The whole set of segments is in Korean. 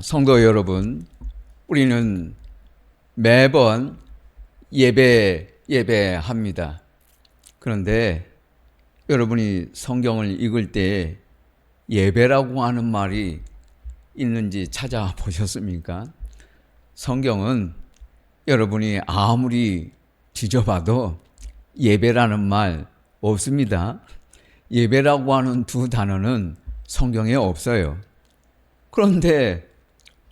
성도 여러분, 우리는 매번 예배합니다. 그런데 여러분이 성경을 읽을 때 예배라고 하는 말이 있는지 찾아보셨습니까? 성경은 여러분이 아무리 뒤져봐도 예배라는 말 없습니다. 예배라고 하는 두 단어는 성경에 없어요. 그런데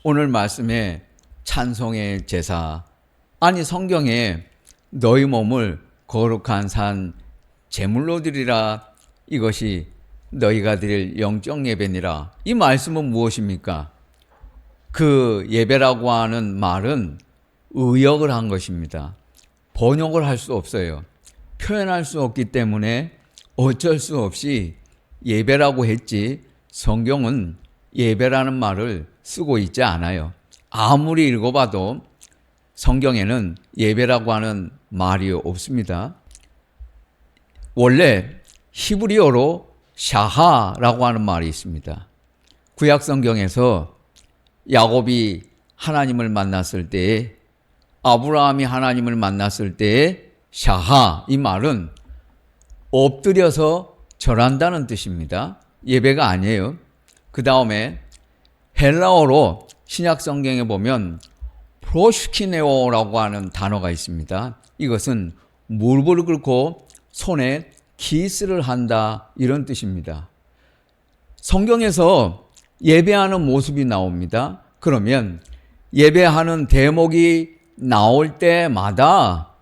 오늘 말씀에 찬송의 제사, 아니 성경에 너희 몸을 거룩한 산 제물로 드리라, 이것이 너희가 드릴 영적 예배니라. 이 말씀은 무엇입니까? 그 예배라고 하는 말은 의역을 한 것입니다. 번역을 할 수 없어요. 표현할 수 없기 때문에 어쩔 수 없이 예배라고 했지, 성경은 예배라는 말을 쓰고 있지 않아요. 아무리 읽어봐도 성경에는 예배라고 하는 말이 없습니다. 원래 히브리어로 샤하라고 하는 말이 있습니다. 구약 성경에서 야곱이 하나님을 만났을 때, 아브라함이 하나님을 만났을 때 샤하, 이 말은 엎드려서 절한다는 뜻입니다. 예배가 아니에요. 그 다음에 헬라어로 신약 성경에 보면 프로슈키네오라고 하는 단어가 있습니다. 이것은 무릎을 꿇고 손에 키스를 한다, 이런 뜻입니다. 성경에서 예배하는 모습이 나옵니다. 그러면 예배하는 대목이 나올 때마다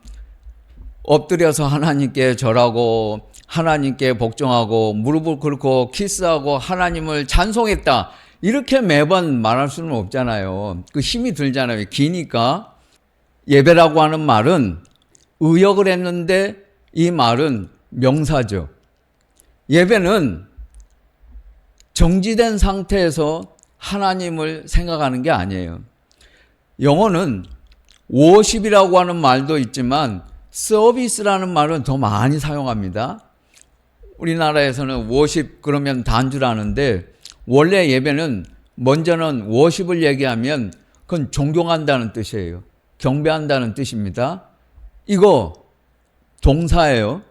엎드려서 하나님께 절하고 하나님께 복종하고 무릎을 꿇고 키스하고 하나님을 찬송했다, 이렇게 매번 말할 수는 없잖아요. 그 힘이 들잖아요. 기니까. 예배라고 하는 말은 의역을 했는데 이 말은 명사죠. 예배는 정지된 상태에서 하나님을 생각하는 게 아니에요. 영어는 워십이라고 하는 말도 있지만 서비스라는 말은 더 많이 사용합니다. 우리나라에서는 워십 그러면 단주라는데, 원래 예배는 먼저는 워십을 얘기하면 그건 존경한다는 뜻이에요. 경배한다는 뜻입니다. 이거 동사예요.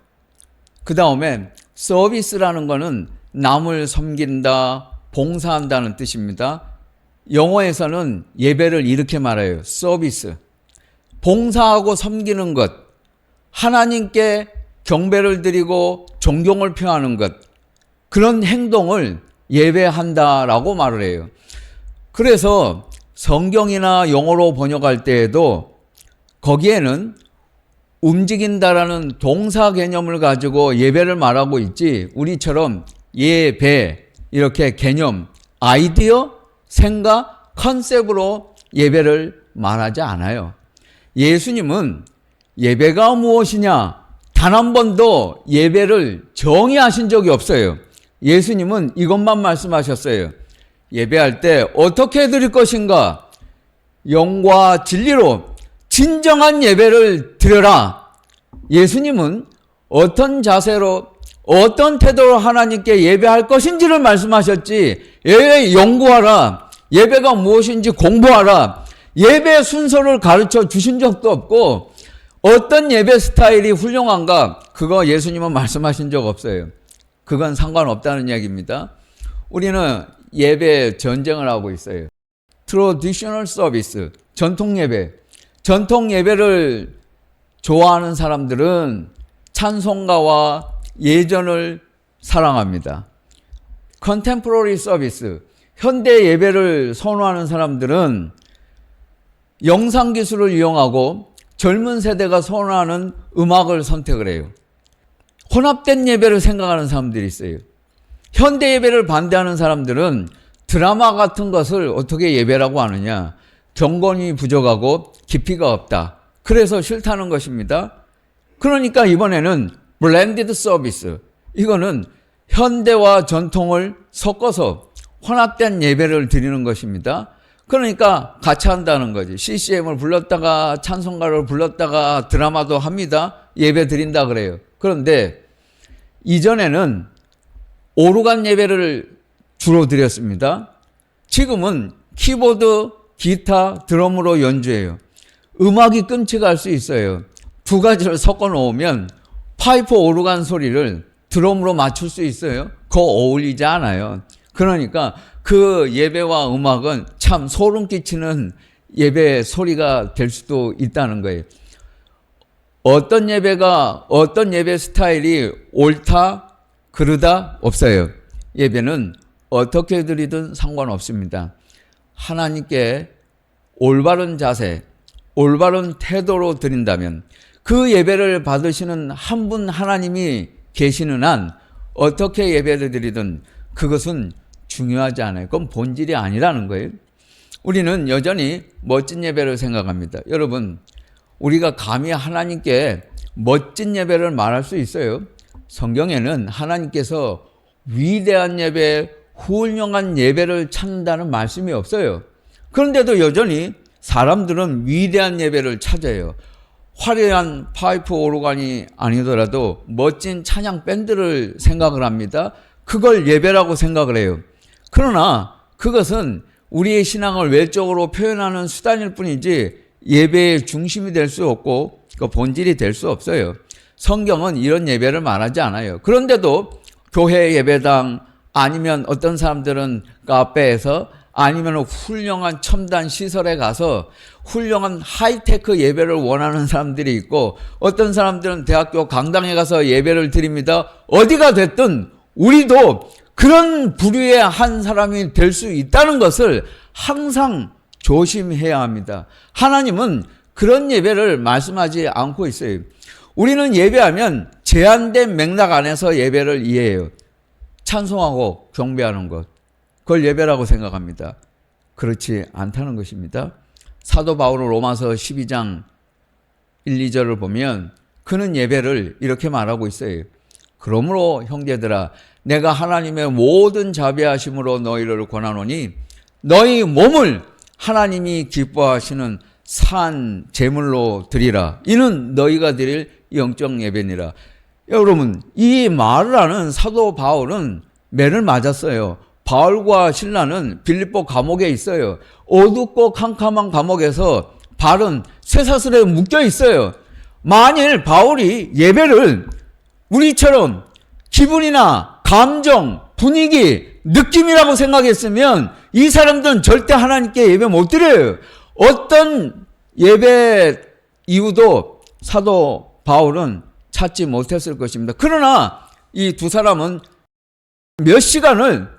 그 다음에 서비스라는 거는 남을 섬긴다, 봉사한다는 뜻입니다. 영어에서는 예배를 이렇게 말해요. 서비스. 봉사하고 섬기는 것, 하나님께 경배를 드리고 존경을 표하는 것, 그런 행동을 예배한다라고 말을 해요. 그래서 성경이나 영어로 번역할 때에도 거기에는 움직인다라는 동사 개념을 가지고 예배를 말하고 있지, 우리처럼 예배 이렇게 개념, 아이디어, 생각, 컨셉으로 예배를 말하지 않아요. 예수님은 예배가 무엇이냐 단 한 번도 예배를 정의하신 적이 없어요. 예수님은 이것만 말씀하셨어요. 예배할 때 어떻게 드릴 것인가? 영과 진리로 진정한 예배를 드려라. 예수님은 어떤 자세로, 어떤 태도로 하나님께 예배할 것인지를 말씀하셨지, 예배 연구하라, 예배가 무엇인지 공부하라, 예배 순서를 가르쳐 주신 적도 없고, 어떤 예배 스타일이 훌륭한가, 그거 예수님은 말씀하신 적 없어요. 그건 상관없다는 이야기입니다. 우리는 예배 전쟁을 하고 있어요. Traditional Service, 전통 예배. 전통 예배를 좋아하는 사람들은 찬송가와 예전을 사랑합니다. Contemporary Service, 현대 예배를 선호하는 사람들은 영상 기술을 이용하고 젊은 세대가 선호하는 음악을 선택을 해요. 혼합된 예배를 생각하는 사람들이 있어요. 현대 예배를 반대하는 사람들은 드라마 같은 것을 어떻게 예배라고 하느냐, 경건이 부족하고 깊이가 없다, 그래서 싫다는 것입니다. 그러니까 이번에는 블렌디드 서비스, 이거는 현대와 전통을 섞어서 혼합된 예배를 드리는 것입니다. 그러니까 같이 한다는 거지. CCM을 불렀다가 찬송가를 불렀다가 드라마도 합니다. 예배 드린다 그래요. 그런데 이전에는 오르간 예배를 주로 드렸습니다. 지금은 키보드, 기타, 드럼으로 연주해요. 음악이 끔찍할 수 있어요. 두 가지를 섞어 놓으면 파이프 오르간 소리를 드럼으로 맞출 수 있어요? 그거 어울리지 않아요. 그러니까 그 예배와 음악은 참 소름 끼치는 예배 소리가 될 수도 있다는 거예요. 어떤 예배가, 어떤 예배 스타일이 옳다, 그르다 없어요. 예배는 어떻게 드리든 상관없습니다. 하나님께 올바른 자세, 올바른 태도로 드린다면 그 예배를 받으시는 한 분 하나님이 계시는 한 어떻게 예배를 드리든 그것은 중요하지 않아요. 그건 본질이 아니라는 거예요. 우리는 여전히 멋진 예배를 생각합니다. 여러분, 우리가 감히 하나님께 멋진 예배를 말할 수 있어요. 성경에는 하나님께서 위대한 예배, 훌륭한 예배를 찾는다는 말씀이 없어요. 그런데도 여전히 사람들은 위대한 예배를 찾아요. 화려한 파이프 오르간이 아니더라도 멋진 찬양 밴드를 생각을 합니다. 그걸 예배라고 생각을 해요. 그러나 그것은 우리의 신앙을 외적으로 표현하는 수단일 뿐이지 예배의 중심이 될 수 없고 그 본질이 될 수 없어요. 성경은 이런 예배를 말하지 않아요. 그런데도 교회 예배당 아니면 어떤 사람들은 카페에서 아니면 훌륭한 첨단 시설에 가서 훌륭한 하이테크 예배를 원하는 사람들이 있고 어떤 사람들은 대학교 강당에 가서 예배를 드립니다. 어디가 됐든 우리도 그런 부류의 한 사람이 될 수 있다는 것을 항상 조심해야 합니다. 하나님은 그런 예배를 말씀하지 않고 있어요. 우리는 예배하면 제한된 맥락 안에서 예배를 이해해요. 찬송하고 경배하는 것, 그걸 예배라고 생각합니다. 그렇지 않다는 것입니다. 사도 바울은 로마서 12장 1, 2절을 보면 그는 예배를 이렇게 말하고 있어요. 그러므로 형제들아 내가 하나님의 모든 자비하심으로 너희를 권하노니 너희 몸을 하나님이 기뻐하시는 산 제물로 드리라. 이는 너희가 드릴 영적 예배니라. 여러분, 이 말을 하는 사도 바울은 매를 맞았어요. 바울과 실라는 빌립보 감옥에 있어요. 어둡고 캄캄한 감옥에서 발은 쇠사슬에 묶여 있어요. 만일 바울이 예배를 우리처럼 기분이나 감정, 분위기, 느낌이라고 생각했으면 이 사람들은 절대 하나님께 예배 못 드려요. 어떤 예배 이유도 사도 바울은 찾지 못했을 것입니다. 그러나 이 두 사람은 몇 시간을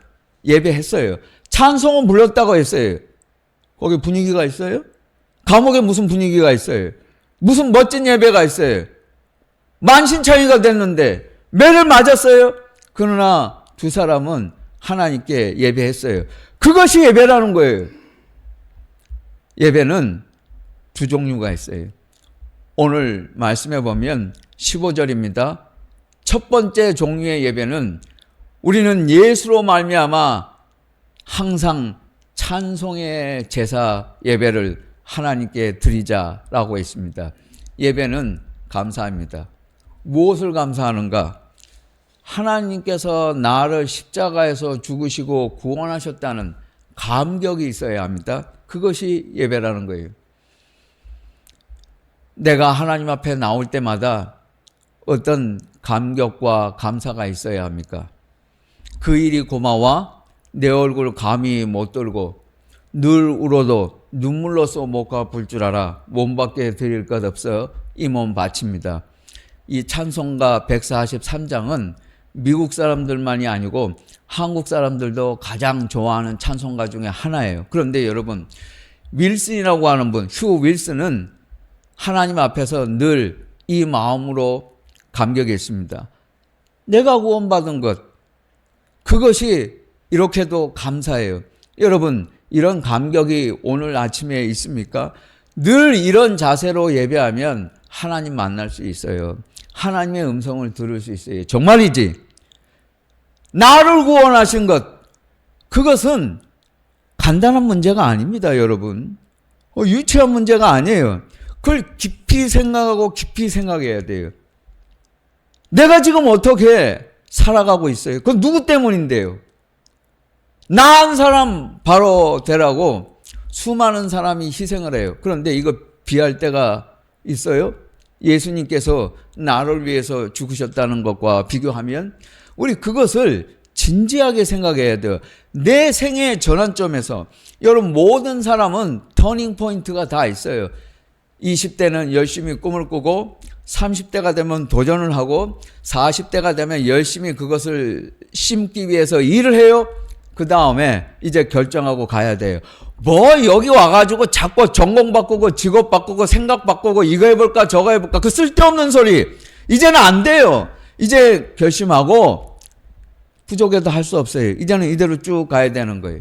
예배했어요. 찬송은 불렀다고 했어요. 거기 분위기가 있어요? 감옥에 무슨 분위기가 있어요? 무슨 멋진 예배가 있어요? 만신창이가 됐는데 매를 맞았어요. 그러나 두 사람은 하나님께 예배했어요. 그것이 예배라는 거예요. 예배는 두 종류가 있어요. 오늘 말씀해 보면 15절입니다. 첫 번째 종류의 예배는 우리는 예수로 말미암아 항상 찬송의 제사 예배를 하나님께 드리자라고 했습니다. 예배는 감사합니다. 무엇을 감사하는가? 하나님께서 나를 십자가에서 죽으시고 구원하셨다는 감격이 있어야 합니다. 그것이 예배라는 거예요. 내가 하나님 앞에 나올 때마다 어떤 감격과 감사가 있어야 합니까? 그 일이 고마워 내 얼굴 감히 못 들고 늘 울어도 눈물로써 못 갚을 줄 알아 몸밖에 드릴 것 없어 이 몸 바칩니다. 이 찬송가 143장은 미국 사람들만이 아니고 한국 사람들도 가장 좋아하는 찬송가 중에 하나예요. 그런데 여러분, 윌슨이라고 하는 분, 휴 윌슨은 하나님 앞에서 늘 이 마음으로 감격했습니다. 내가 구원받은 것, 그것이 이렇게도 감사해요. 여러분, 이런 감격이 오늘 아침에 있습니까? 늘 이런 자세로 예배하면 하나님 만날 수 있어요. 하나님의 음성을 들을 수 있어요. 정말이지? 나를 구원하신 것, 그것은 간단한 문제가 아닙니다, 여러분. 유치한 문제가 아니에요. 그걸 깊이 생각하고 깊이 생각해야 돼요. 내가 지금 어떻게 살아가고 있어요? 그건 누구 때문인데요? 나은 사람 바로 되라고 수많은 사람이 희생을 해요. 그런데 이거 비할 때가 있어요? 예수님께서 나를 위해서 죽으셨다는 것과 비교하면 우리 그것을 진지하게 생각해야 돼요. 내 생애의 전환점에서 여러분 모든 사람은 터닝 포인트가 다 있어요. 20대는 열심히 꿈을 꾸고 30대가 되면 도전을 하고 40대가 되면 열심히 그것을 심기 위해서 일을 해요. 그 다음에 이제 결정하고 가야 돼요. 뭐 여기 와가지고 자꾸 전공 바꾸고 직업 바꾸고 생각 바꾸고 이거 해볼까 저거 해볼까 그 쓸데없는 소리 이제는 안 돼요. 이제 결심하고 부족해도 할 수 없어요. 이제는 이대로 쭉 가야 되는 거예요.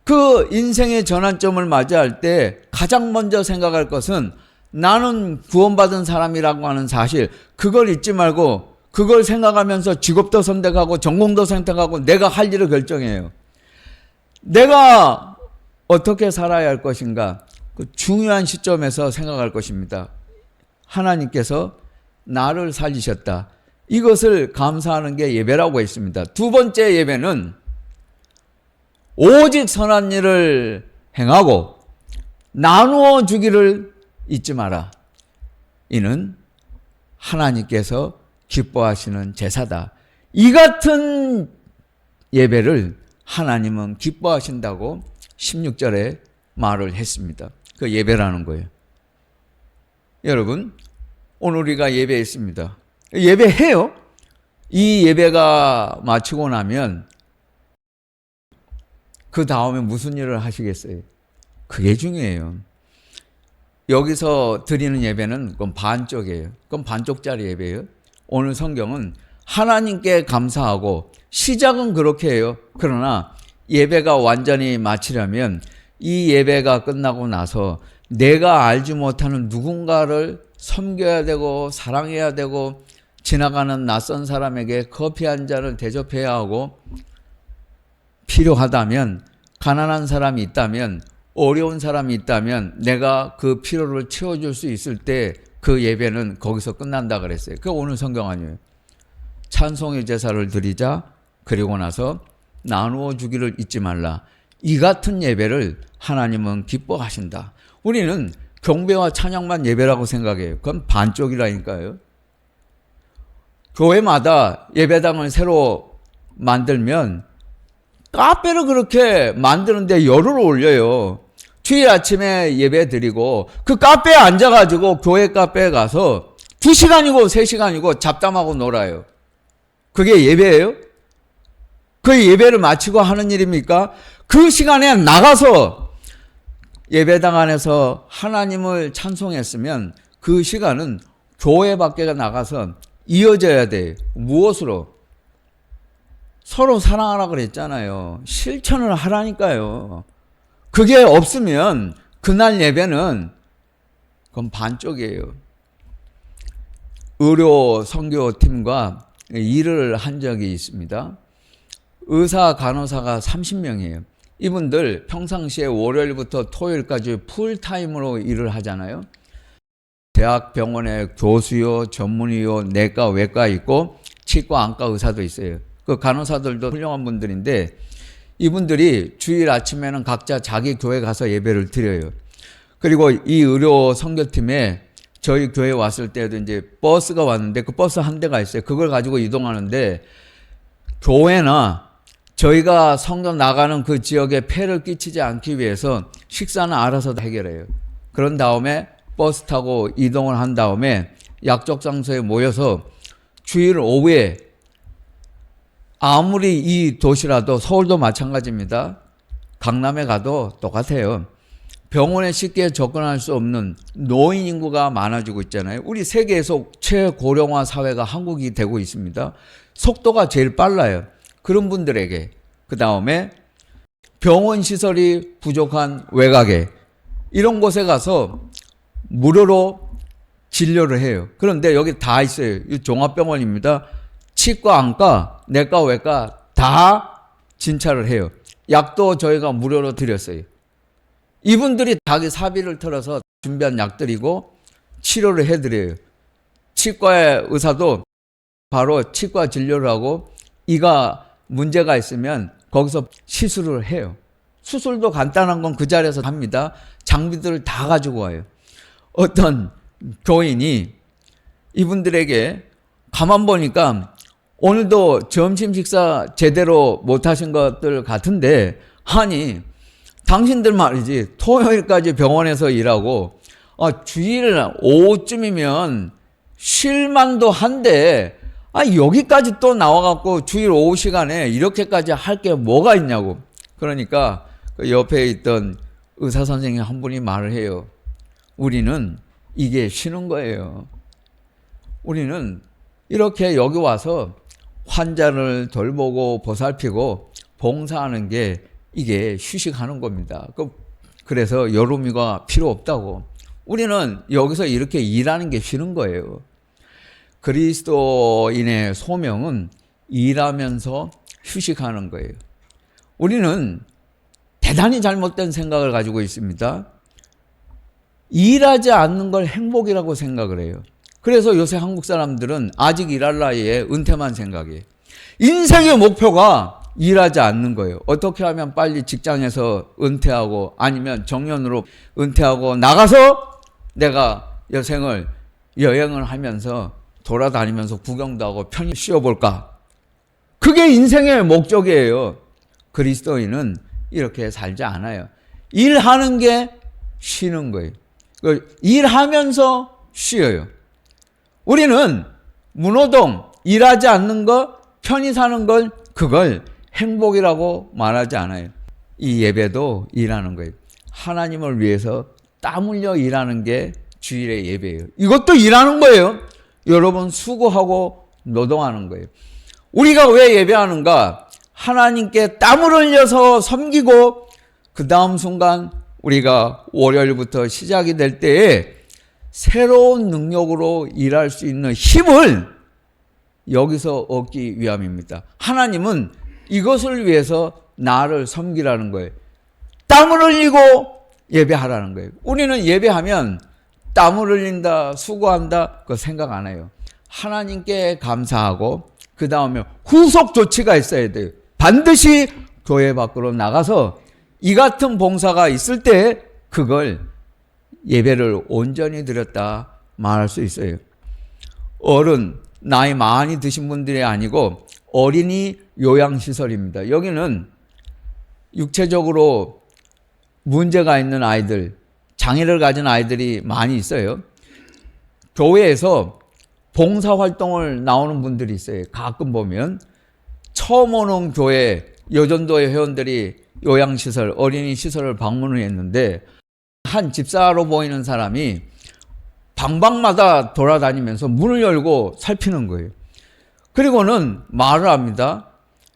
그 인생의 전환점을 맞이할 때 가장 먼저 생각할 것은 나는 구원받은 사람이라고 하는 사실, 그걸 잊지 말고 그걸 생각하면서 직업도 선택하고 전공도 선택하고 내가 할 일을 결정해요. 내가 어떻게 살아야 할 것인가, 그 중요한 시점에서 생각할 것입니다. 하나님께서 나를 살리셨다. 이것을 감사하는 게 예배라고 했습니다. 두 번째 예배는 오직 선한 일을 행하고 나누어 주기를 잊지 마라. 이는 하나님께서 기뻐하시는 제사다. 이 같은 예배를 하나님은 기뻐하신다고 16절에 말을 했습니다. 그 예배라는 거예요. 여러분, 오늘 우리가 예배했습니다. 예배해요. 이 예배가 마치고 나면 그 다음에 무슨 일을 하시겠어요? 그게 중요해요. 여기서 드리는 예배는 그건 반쪽이에요. 그건 반쪽짜리 예배예요. 오늘 성경은 하나님께 감사하고 시작은 그렇게 해요. 그러나 예배가 완전히 마치려면 이 예배가 끝나고 나서 내가 알지 못하는 누군가를 섬겨야 되고 사랑해야 되고 지나가는 낯선 사람에게 커피 한 잔을 대접해야 하고 필요하다면 가난한 사람이 있다면 어려운 사람이 있다면 내가 그 필요를 채워줄 수 있을 때 그 예배는 거기서 끝난다 그랬어요. 그게 오늘 성경 아니에요. 찬송의 제사를 드리자 그리고 나서 나누어 주기를 잊지 말라. 이 같은 예배를 하나님은 기뻐하신다. 우리는 경배와 찬양만 예배라고 생각해요. 그건 반쪽이라니까요. 교회마다 예배당을 새로 만들면 카페를 그렇게 만드는데 열을 올려요. 주일 아침에 예배 드리고 그 카페에 앉아가지고 교회 카페에 가서 2시간이고 3시간이고 잡담하고 놀아요. 그게 예배예요? 그 예배를 마치고 하는 일입니까? 그 시간에 나가서 예배당 안에서 하나님을 찬송했으면 그 시간은 교회 밖에 나가서 이어져야 돼요. 무엇으로? 서로 사랑하라 그랬잖아요. 실천을 하라니까요. 그게 없으면 그날 예배는 그건 반쪽이에요. 의료 선교팀과 일을 한 적이 있습니다. 의사, 간호사가 30명이에요. 이분들 평상시에 월요일부터 토요일까지 풀타임으로 일을 하잖아요. 대학 병원에 교수요, 전문의요, 내과, 외과 있고 치과, 안과 의사도 있어요. 그 간호사들도 훌륭한 분들인데 이분들이 주일 아침에는 각자 자기 교회 가서 예배를 드려요. 그리고 이 의료 선교팀에 저희 교회 왔을 때도 이제 버스가 왔는데 그 버스 한 대가 있어요. 그걸 가지고 이동하는데 교회나 저희가 성도 나가는 그 지역에 폐를 끼치지 않기 위해서 식사는 알아서 해결해요. 그런 다음에 버스 타고 이동을 한 다음에 약속 장소에 모여서 주일 오후에 아무리 이 도시라도 서울도 마찬가지입니다. 강남에 가도 똑같아요. 병원에 쉽게 접근할 수 없는 노인 인구가 많아지고 있잖아요. 우리 세계에서 최고령화 사회가 한국이 되고 있습니다. 속도가 제일 빨라요. 그런 분들에게 그 다음에 병원 시설이 부족한 외곽에 이런 곳에 가서 무료로 진료를 해요. 그런데 여기 다 있어요. 이 종합병원입니다. 치과, 안과, 내과, 외과 다 진찰을 해요. 약도 저희가 무료로 드렸어요. 이분들이 자기 사비를 털어서 준비한 약들이고 치료를 해드려요. 치과의 의사도 바로 치과 진료를 하고 이가 문제가 있으면 거기서 시술을 해요. 수술도 간단한 건 그 자리에서 합니다. 장비들을 다 가지고 와요. 어떤 교인이 이분들에게 가만 보니까 오늘도 점심 식사 제대로 못 하신 것들 같은데, 아니 당신들 말이지 토요일까지 병원에서 일하고 주일 오후쯤이면 쉴만도 한데 여기까지 또 나와갖고 주일 오후 시간에 이렇게까지 할 게 뭐가 있냐고. 그러니까 그 옆에 있던 의사 선생님 한 분이 말을 해요. 우리는 이게 쉬는 거예요. 우리는 이렇게 여기 와서 환자를 돌보고 보살피고 봉사하는 게 이게 휴식하는 겁니다. 그래서 여름이가 필요 없다고. 우리는 여기서 이렇게 일하는 게 쉬는 거예요. 그리스도인의 소명은 일하면서 휴식하는 거예요. 우리는 대단히 잘못된 생각을 가지고 있습니다. 일하지 않는 걸 행복이라고 생각을 해요. 그래서 요새 한국 사람들은 아직 일할 나이에 은퇴만 생각해요. 인생의 목표가 일하지 않는 거예요. 어떻게 하면 빨리 직장에서 은퇴하고 아니면 정년으로 은퇴하고 나가서 내가 여생을 여행을 하면서 돌아다니면서 구경도 하고 편히 쉬어볼까? 그게 인생의 목적이에요. 그리스도인은 이렇게 살지 않아요. 일하는 게 쉬는 거예요. 일하면서 쉬어요. 우리는 무노동, 일하지 않는 거, 편히 사는 걸, 그걸 행복이라고 말하지 않아요. 이 예배도 일하는 거예요. 하나님을 위해서 땀 흘려 일하는 게 주일의 예배예요. 이것도 일하는 거예요. 여러분 수고하고 노동하는 거예요. 우리가 왜 예배하는가? 하나님께 땀을 흘려서 섬기고 그 다음 순간 우리가 월요일부터 시작이 될 때에 새로운 능력으로 일할 수 있는 힘을 여기서 얻기 위함입니다. 하나님은 이것을 위해서 나를 섬기라는 거예요. 땀을 흘리고 예배하라는 거예요. 우리는 예배하면 땀을 흘린다, 수고한다, 그거 생각 안 해요. 하나님께 감사하고 그 다음에 후속 조치가 있어야 돼요. 반드시 교회 밖으로 나가서 이 같은 봉사가 있을 때 그걸 예배를 온전히 드렸다 말할 수 있어요. 어른, 나이 많이 드신 분들이 아니고 어린이 요양시설입니다. 여기는 육체적으로 문제가 있는 아이들, 장애를 가진 아이들이 많이 있어요. 교회에서 봉사활동을 나오는 분들이 있어요. 가끔 보면 처음 오는 교회 여전도의 회원들이 요양시설, 어린이 시설을 방문을 했는데 한 집사로 보이는 사람이 방방마다 돌아다니면서 문을 열고 살피는 거예요. 그리고는 말을 합니다.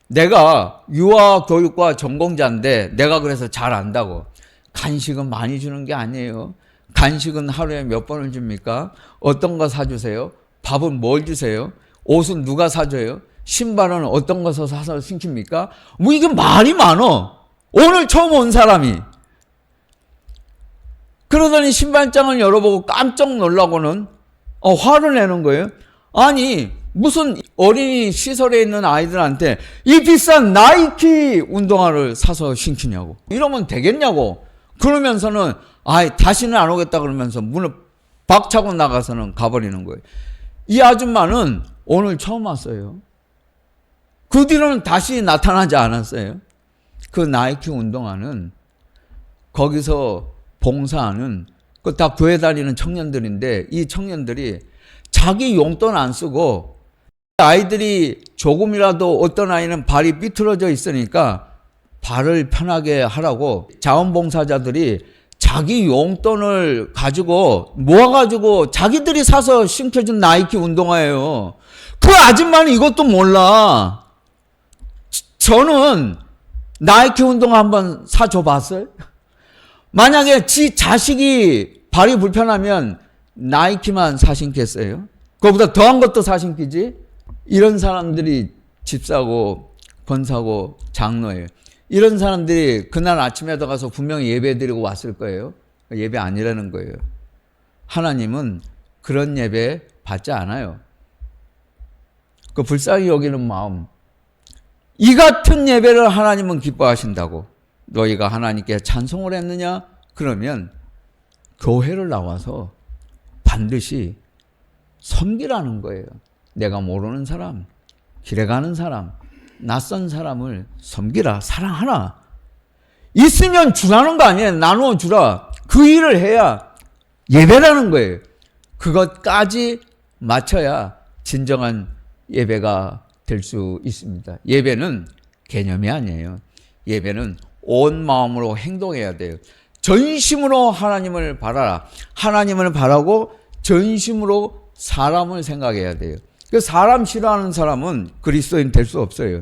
내가 유아교육과 전공자인데 내가 그래서 잘 안다고. 간식은 많이 주는 게 아니에요. 간식은 하루에 몇 번을 줍니까? 어떤 거 사주세요? 밥은 뭘 주세요? 옷은 누가 사줘요? 신발은 어떤 거 사서 신깁니까? 뭐 이게 말이 많어. 오늘 처음 온 사람이. 그러더니 신발장을 열어보고 깜짝 놀라고는 화를 내는 거예요. 아니 무슨 어린이 시설에 있는 아이들한테 이 비싼 나이키 운동화를 사서 신기냐고. 이러면 되겠냐고. 그러면서는 다시는 안 오겠다 그러면서 문을 박차고 나가서는 가버리는 거예요. 이 아줌마는 오늘 처음 왔어요. 그 뒤로는 다시 나타나지 않았어요. 그 나이키 운동화는 거기서 봉사하는 그 다 교회 다니는 청년들인데 이 청년들이 자기 용돈 안 쓰고 아이들이 조금이라도 어떤 아이는 발이 삐뚤어져 있으니까 발을 편하게 하라고 자원봉사자들이 자기 용돈을 가지고 모아가지고 자기들이 사서 신겨준 나이키 운동화예요. 그 아줌마는 이것도 몰라. 저는 나이키 운동화 한번 사줘 봤어요? 만약에 지 자식이 발이 불편하면 나이키만 사신겠어요? 그거보다 더한 것도 사신기지? 이런 사람들이 집사고 권사고 장로예요. 이런 사람들이 그날 아침에도 가서 분명히 예배 드리고 왔을 거예요. 예배 아니라는 거예요. 하나님은 그런 예배 받지 않아요. 그 불쌍히 여기는 마음, 이 같은 예배를 하나님은 기뻐하신다고. 너희가 하나님께 찬송을 했느냐? 그러면 교회를 나와서 반드시 섬기라는 거예요. 내가 모르는 사람, 길에 가는 사람, 낯선 사람을 섬기라, 사랑하라. 있으면 주라는 거 아니에요. 나누어 주라. 그 일을 해야 예배라는 거예요. 그것까지 맞춰야 진정한 예배가 될 수 있습니다. 예배는 개념이 아니에요. 예배는 온 마음으로 행동해야 돼요. 전심으로 하나님을 바라라. 하나님을 바라고 전심으로 사람을 생각해야 돼요. 그 사람 싫어하는 사람은 그리스도인 될 수 없어요.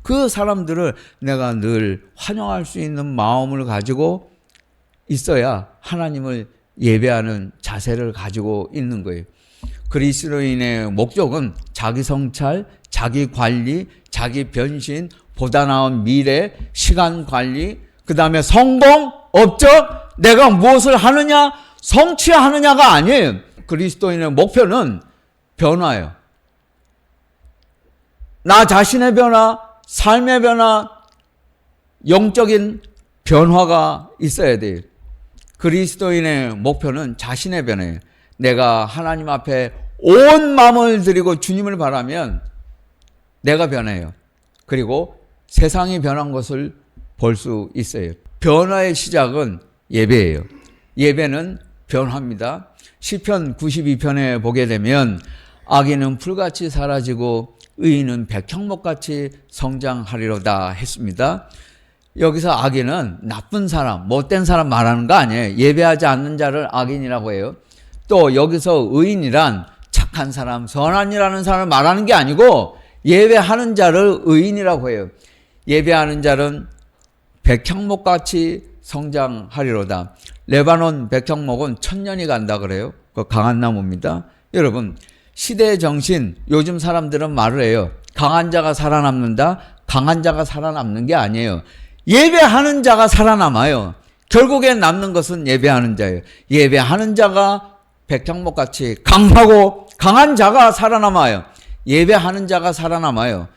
그 사람들을 내가 늘 환영할 수 있는 마음을 가지고 있어야 하나님을 예배하는 자세를 가지고 있는 거예요. 그리스도인의 목적은 자기 성찰, 자기 관리, 자기 변신, 보다 나은 미래, 시간 관리, 그 다음에 성공, 업적, 내가 무엇을 하느냐, 성취하느냐가 아니에요. 그리스도인의 목표는 변화예요. 나 자신의 변화, 삶의 변화, 영적인 변화가 있어야 돼요. 그리스도인의 목표는 자신의 변화예요. 내가 하나님 앞에 온 마음을 드리고 주님을 바라면 내가 변해요. 그리고 세상이 변한 것을 볼 수 있어요. 변화의 시작은 예배예요. 예배는 변화입니다. 시편 92편에 보게 되면 악인은 풀같이 사라지고 의인은 백향목같이 성장하리로다 했습니다. 여기서 악인은 나쁜 사람, 못된 사람 말하는 거 아니에요. 예배하지 않는 자를 악인이라고 해요. 또 여기서 의인이란 착한 사람, 선한 일하는 사람을 말하는 게 아니고 예배하는 자를 의인이라고 해요. 예배하는 자는 백향목같이 성장하리로다. 레바논 백향목은 1000년이 간다 그래요. 그 강한 나무입니다. 여러분, 시대의 정신, 요즘 사람들은 말을 해요. 강한 자가 살아남는다. 강한 자가 살아남는 게 아니에요. 예배하는 자가 살아남아요. 결국엔 남는 것은 예배하는 자예요. 예배하는 자가 백향목같이 강하고 강한 자가 살아남아요. 예배하는 자가 살아남아요.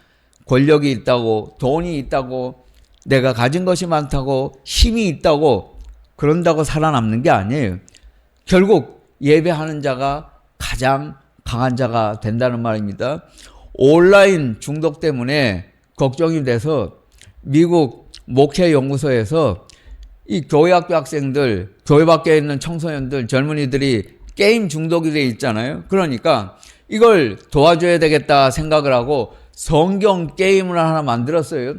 권력이 있다고, 돈이 있다고, 내가 가진 것이 많다고, 힘이 있다고, 그런다고 살아남는 게 아니에요. 결국 예배하는 자가 가장 강한 자가 된다는 말입니다. 온라인 중독 때문에 걱정이 돼서 미국 목회연구소에서 이 교회학교 학생들, 교회 밖에 있는 청소년들, 젊은이들이 게임 중독이 돼 있잖아요. 그러니까 이걸 도와줘야 되겠다 생각을 하고 성경 게임을 하나 만들었어요.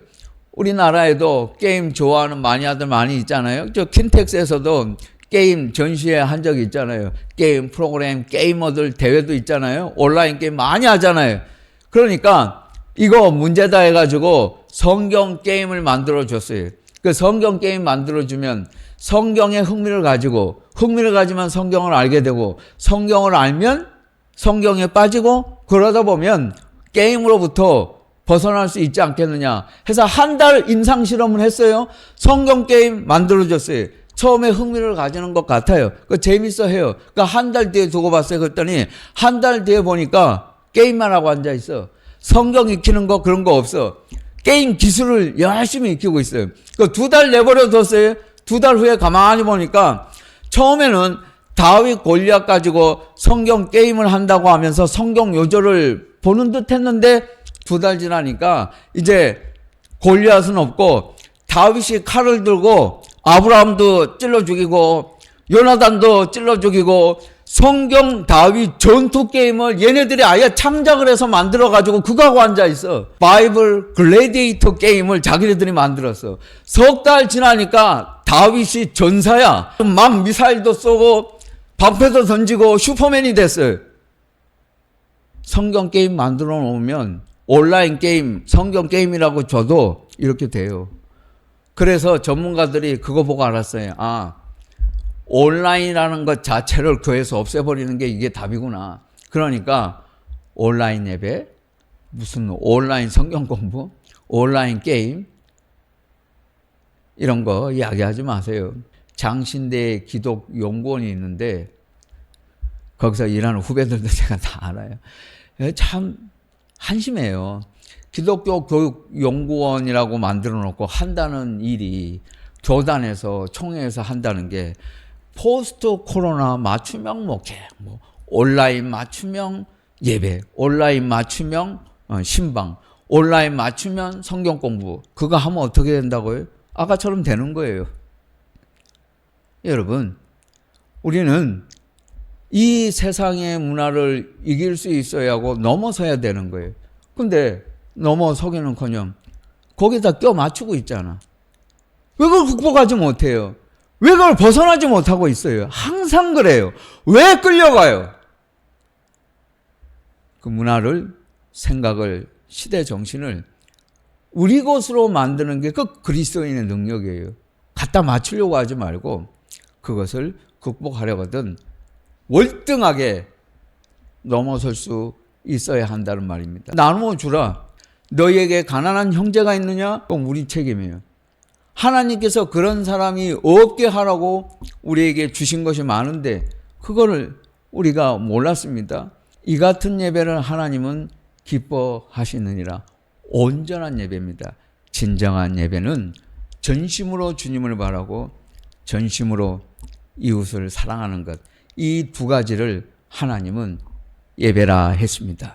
우리나라에도 게임 좋아하는 마니아들 많이 있잖아요. 저 킨텍스에서도 게임 전시회 한 적이 있잖아요. 게임 프로그램, 게이머들 대회도 있잖아요. 온라인 게임 많이 하잖아요. 그러니까 이거 문제다 해가지고 성경 게임을 만들어줬어요. 그 성경 게임 만들어주면 성경에 흥미를 가지면 성경을 알게 되고 성경을 알면 성경에 빠지고 그러다 보면 게임으로부터 벗어날 수 있지 않겠느냐 해서 한 달 임상실험을 했어요. 성경 게임 만들어줬어요. 처음에 흥미를 가지는 것 같아요. 그 재밌어 해요. 그러니까 한 달 뒤에 두고 봤어요. 그랬더니 한 달 뒤에 보니까 게임만 하고 앉아있어. 성경 익히는 거 그런 거 없어. 게임 기술을 열심히 익히고 있어요. 그 2달 내버려 뒀어요. 2달 후에 가만히 보니까 처음에는 다윗 골리앗 가지고 성경 게임을 한다고 하면서 성경 요절을 보는 듯 했는데 2달 지나니까 이제 골리앗은 없고 다윗이 칼을 들고 아브라함도 찔러 죽이고 요나단도 찔러 죽이고 성경 다윗 전투 게임을 얘네들이 아예 창작을 해서 만들어가지고 그거 하고 앉아있어. 바이블 글래디에이터 게임을 자기네들이 만들었어. 3달 지나니까 다윗이 전사야. 막 미사일도 쏘고 방패도 던지고 슈퍼맨이 됐어요. 성경 게임 만들어 놓으면 온라인 게임, 성경 게임이라고 줘도 이렇게 돼요. 그래서 전문가들이 그거 보고 알았어요. 아, 온라인이라는 것 자체를 교회에서 없애버리는 게 이게 답이구나. 그러니까 온라인 예배, 무슨 온라인 성경 공부, 온라인 게임 이런 거 이야기하지 마세요. 장신대 기독연구원이 있는데 거기서 일하는 후배들도 제가 다 알아요. 참 한심해요. 기독교 교육연구원이라고 만들어 놓고 한다는 일이 교단에서 총회에서 한다는 게 포스트 코로나 맞춤형 목회, 뭐 온라인 맞춤형 예배, 온라인 맞춤형 신방, 온라인 맞춤형 성경 공부, 그거 하면 어떻게 된다고요? 아까처럼 되는 거예요. 여러분, 우리는 이 세상의 문화를 이길 수 있어야 하고 넘어서야 되는 거예요. 근데 넘어서기는커녕 거기다 껴 맞추고 있잖아. 왜 그걸 극복하지 못해요? 왜 그걸 벗어나지 못하고 있어요? 항상 그래요. 왜 끌려가요? 그 문화를, 생각을, 시대 정신을 우리 것으로 만드는 게 그 그리스도인의 능력이에요. 갖다 맞추려고 하지 말고 그것을 극복하려거든 월등하게 넘어설 수 있어야 한다는 말입니다. 나누어 주라. 너희에게 가난한 형제가 있느냐? 그럼 우리 책임이에요. 하나님께서 그런 사람이 없게 하라고 우리에게 주신 것이 많은데 그거를 우리가 몰랐습니다. 이 같은 예배를 하나님은 기뻐하시느니라. 온전한 예배입니다. 진정한 예배는 전심으로 주님을 바라고 전심으로 이웃을 사랑하는 것. 이 두 가지를 하나님은 예배라 했습니다.